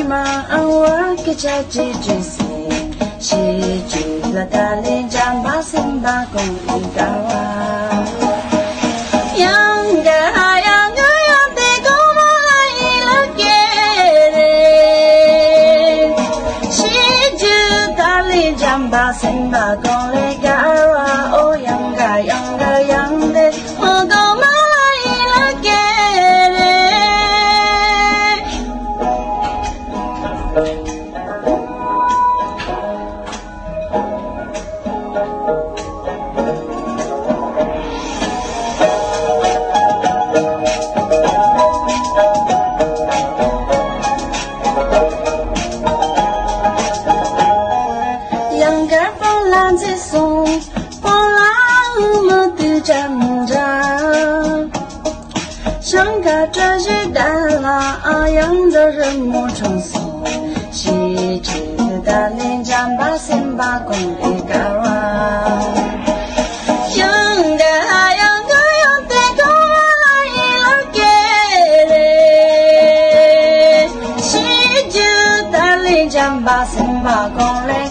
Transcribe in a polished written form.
嘛我给家己追谁？是住了大连江把心把公一高啊，养个养个养的公妈来了给的，是住大连江把心把公来高啊，哦养个养个养的我公妈来了给的。想看这些蛋啦，养着人莫成熟，西去的连江把心把公的高啊，养个养个养的高来了给嘞，西去的连江把心把公来